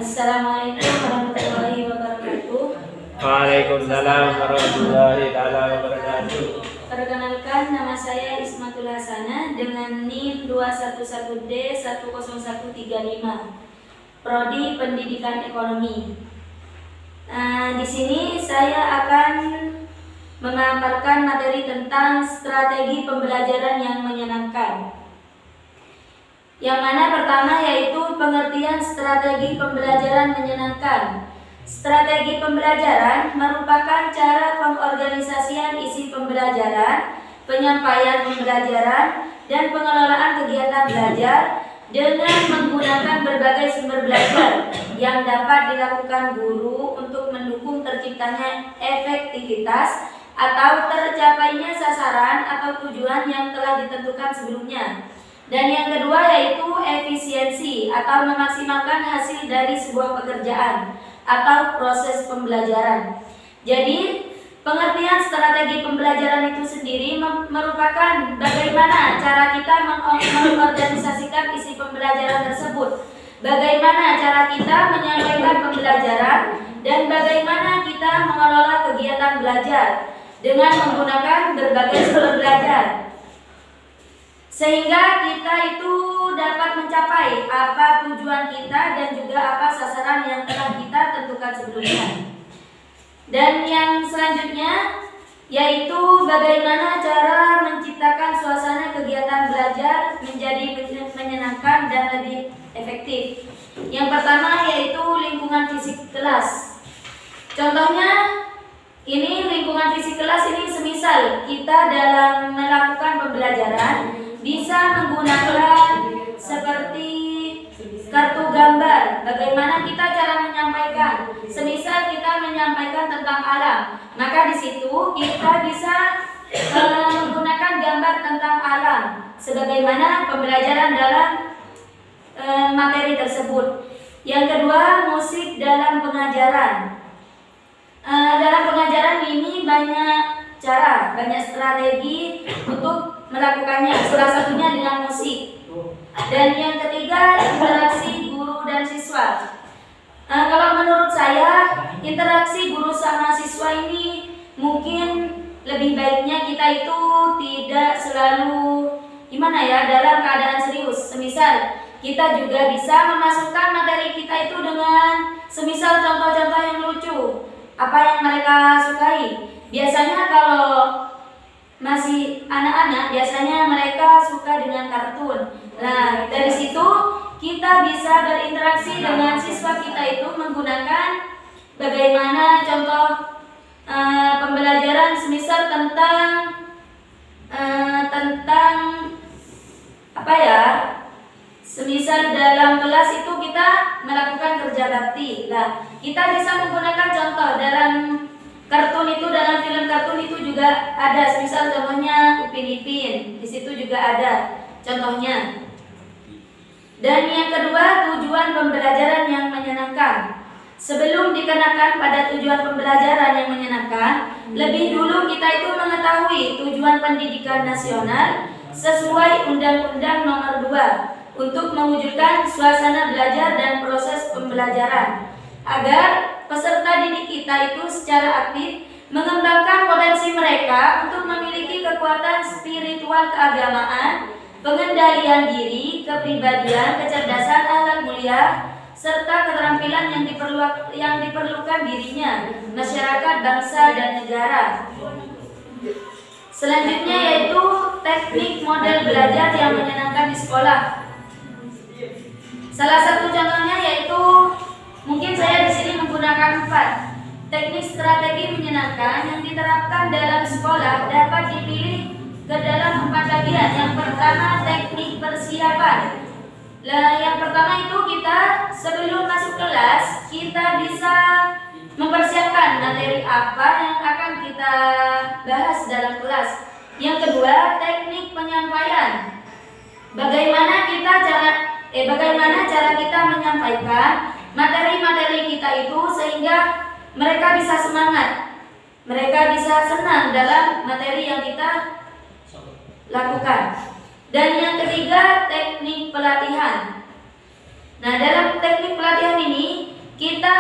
Assalamualaikum warahmatullahi wabarakatuh. Waalaikumsalam warahmatullahi wabarakatuh. Perkenalkan, nama saya Ismatul Hasanah dengan NIM 211D10135, Prodi Pendidikan Ekonomi. Di sini saya akan memaparkan materi tentang strategi pembelajaran yang menyenangkan. Yang mana pertama yaitu pengertian strategi pembelajaran menyenangkan. Strategi pembelajaran merupakan cara pengorganisasian isi pembelajaran, penyampaian pembelajaran, dan pengelolaan kegiatan belajar dengan menggunakan berbagai sumber belajar yang dapat dilakukan guru untuk mendukung terciptanya efektivitas atau tercapainya sasaran atau tujuan yang telah ditentukan sebelumnya. Dan yang kedua yaitu efisiensi atau memaksimalkan hasil dari sebuah pekerjaan atau proses pembelajaran. Jadi, pengertian strategi pembelajaran itu sendiri merupakan bagaimana cara kita mengorganisasikan isi pembelajaran tersebut, bagaimana cara kita menyampaikan pembelajaran, dan bagaimana kita mengelola kegiatan belajar dengan menggunakan berbagai sumber belajar, sehingga kita itu dapat mencapai apa tujuan kita dan juga apa sasaran yang telah kita tentukan sebelumnya. Dan yang selanjutnya yaitu bagaimana cara menciptakan suasana kegiatan belajar menjadi menyenangkan dan lebih efektif. Yang pertama yaitu lingkungan fisik kelas. Contohnya ini lingkungan fisik kelas ini semisal kita dalam melakukan pembelajaran bisa menggunakan seperti kartu gambar. Bagaimana kita cara menyampaikan? Semisal kita menyampaikan tentang alam, maka di situ kita bisa menggunakan gambar tentang alam sebagaimana pembelajaran dalam materi tersebut. Yang kedua, musik dalam pengajaran. Dalam pengajaran ini banyak cara, banyak strategi untuk melakukannya, salah satunya dengan musik. Dan yang ketiga, interaksi guru dan siswa. Kalau menurut saya, interaksi guru sama siswa ini mungkin lebih baiknya kita itu tidak selalu dalam keadaan serius. Semisal kita juga bisa memasukkan materi kita itu dengan semisal contoh-contoh yang lucu, apa yang mereka sukai. Biasanya kalau masih anak-anak, biasanya mereka suka dengan kartun. Nah, dari situ kita bisa berinteraksi dengan siswa kita itu menggunakan bagaimana contoh pembelajaran semisal tentang semisal dalam kelas itu kita melakukan kerja bakti. Nah, kita bisa menggunakan contoh dalam kartun itu, dalam film kartun itu juga ada, semisal contohnya Upin Ipin, di situ juga ada contohnya. Dan yang kedua, tujuan pembelajaran yang menyenangkan. Sebelum dikenakan pada tujuan pembelajaran yang menyenangkan, lebih dulu kita itu mengetahui tujuan pendidikan nasional sesuai Undang-Undang Nomor 2 untuk mewujudkan suasana belajar dan proses pembelajaran, agar peserta didik kita itu secara aktif mengembangkan potensi mereka untuk memiliki kekuatan spiritual keagamaan, pengendalian diri, kepribadian, kecerdasan, akhlak mulia, serta keterampilan yang diperlukan dirinya, masyarakat, bangsa, dan negara. Selanjutnya yaitu teknik model belajar yang menyenangkan di sekolah. Salah satu contohnya yaitu mungkin saya di sini menggunakan 4 teknik strategi menyenangkan yang diterapkan dalam sekolah dapat dipilih ke dalam 4 bagian. Yang pertama, teknik persiapan. Yang pertama itu kita sebelum masuk kelas kita bisa mempersiapkan materi apa yang akan kita bahas dalam kelas. Yang kedua, teknik penyampaian. Bagaimana cara kita menyampaikan materi-materi kita itu sehingga mereka bisa semangat, mereka bisa senang dalam materi yang kita lakukan. Dan yang ketiga, teknik pelatihan. Nah, dalam teknik pelatihan ini kita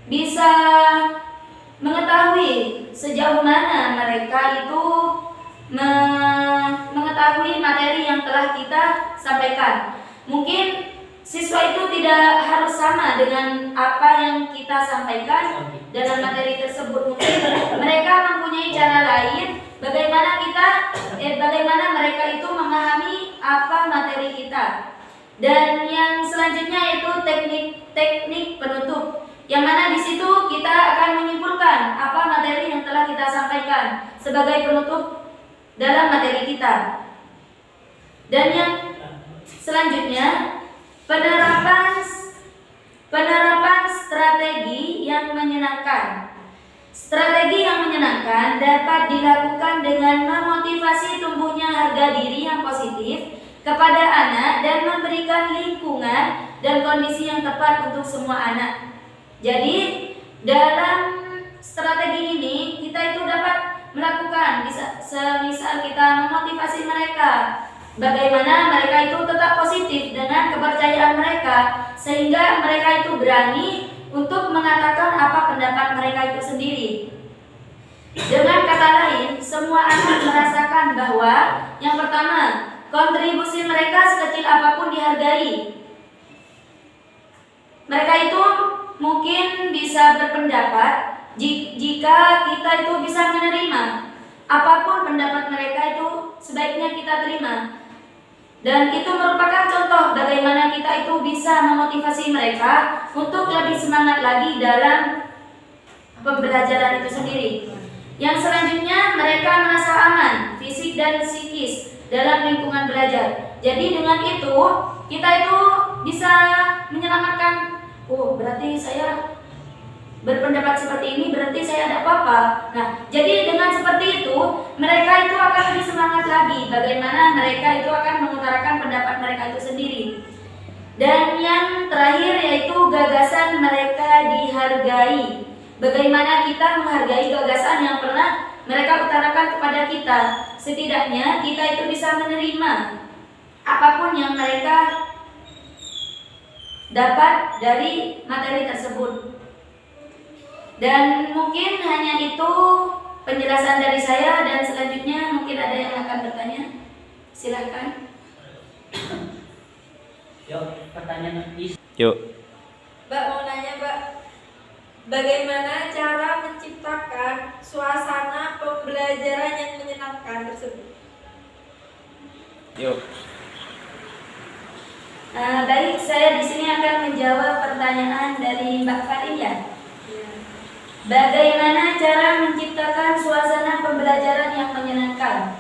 bisa mengetahui sejauh mana mereka itu mengetahui materi yang telah kita sampaikan. Mungkin siswa itu tidak harus sama dengan apa yang kita sampaikan dalam materi tersebut. Mungkin mereka mempunyai cara lain bagaimana mereka itu memahami apa materi kita. Dan yang selanjutnya yaitu teknik penutup, yang mana di situ kita akan menyimpulkan apa materi yang telah kita sampaikan sebagai penutup dalam materi kita. Dan yang selanjutnya penerapan strategi yang menyenangkan. Strategi yang menyenangkan dapat dilakukan dengan memotivasi tumbuhnya harga diri yang positif kepada anak dan memberikan lingkungan dan kondisi yang tepat untuk semua anak. Jadi dalam strategi ini kita itu dapat melakukan semisal kita memotivasi mereka bagaimana mereka itu tetap positif dengan kepercayaan mereka, sehingga mereka itu berani untuk mengatakan apa pendapat mereka itu sendiri. Dengan kata lain, semua anak merasakan bahwa yang pertama, kontribusi mereka sekecil apapun dihargai. Mereka itu mungkin bisa berpendapat jika kita itu bisa menerima apapun pendapat mereka itu sebaiknya kita terima. Dan itu merupakan contoh bagaimana kita itu bisa memotivasi mereka untuk lebih semangat lagi dalam pembelajaran itu sendiri. Yang selanjutnya, mereka merasa aman fisik dan psikis dalam lingkungan belajar. Jadi dengan itu kita itu bisa menyelamatkan, oh berarti saya berpendapat seperti ini, berarti saya ada apa-apa. Nah, jadi dengan seperti itu mereka itu akan lebih semangat lagi bagaimana mereka itu akan mengutarakan pendapat mereka itu sendiri. Dan yang terakhir yaitu gagasan mereka dihargai. Bagaimana kita menghargai gagasan yang pernah mereka utarakan kepada kita. Setidaknya kita itu bisa menerima apapun yang mereka dapat dari materi tersebut. Dan mungkin hanya itu penjelasan dari saya, dan selanjutnya mungkin ada yang akan bertanya. Silahkan. Yuk, pertanyaan Yuk. Mbak mau nanya, Mbak, bagaimana cara menciptakan suasana pembelajaran yang menyenangkan tersebut? Yuk. Baik, saya di sini akan menjawab pertanyaan dari Mbak Farin ya. Bagaimana cara menciptakan suasana pembelajaran yang menyenangkan?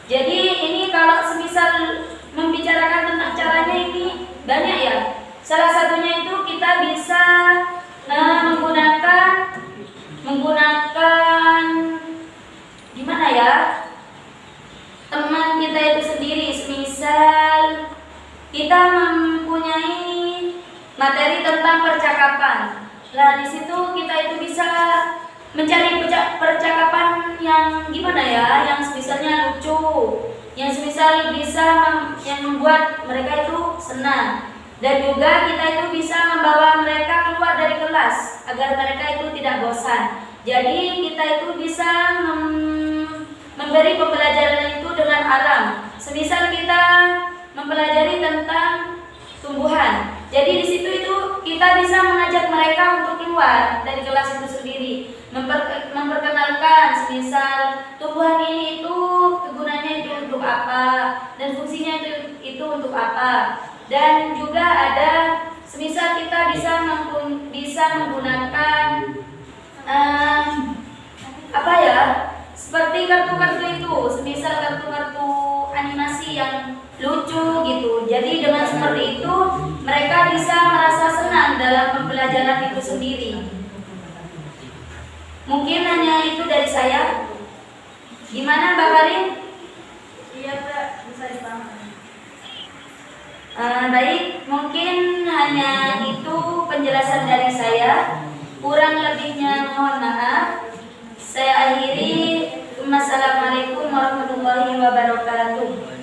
Jadi ini kalau semisal membicarakan tentang caranya ini banyak ya. Salah satunya itu kita bisa menggunakan gimana ya? Teman kita itu sendiri. Semisal kita mempunyai materi tentang percakapan. Nah, di situ kita itu bisa mencari percakapan yang gimana ya, yang misalnya lucu, yang semisal yang membuat mereka itu senang. Dan juga kita itu bisa membawa mereka keluar dari kelas agar mereka itu tidak bosan. Jadi kita itu bisa memberi pembelajaran itu dengan alam. Semisal kita mempelajari tentang tumbuhan. Jadi di situ itu kita bisa mengajak mereka untuk keluar dari kelas itu sendiri, memperkenalkan semisal tumbuhan ini itu kegunaannya itu untuk apa dan fungsinya itu untuk apa. Dan juga ada semisal kita bisa menggunakan apa ya, seperti kartu-kartu itu, semisal kartu-kartu animasi yang lucu gitu. Jadi dengan seperti itu mereka bisa merasa senang dalam pembelajaran itu sendiri. Mungkin hanya itu dari saya. Gimana Mbak Farin? Iya, Mbak, bisa dipahami. Baik, mungkin hanya itu penjelasan dari saya. Kurang lebihnya mohon maaf. Saya akhiri. Wassalamualaikum warahmatullahi wabarakatuh.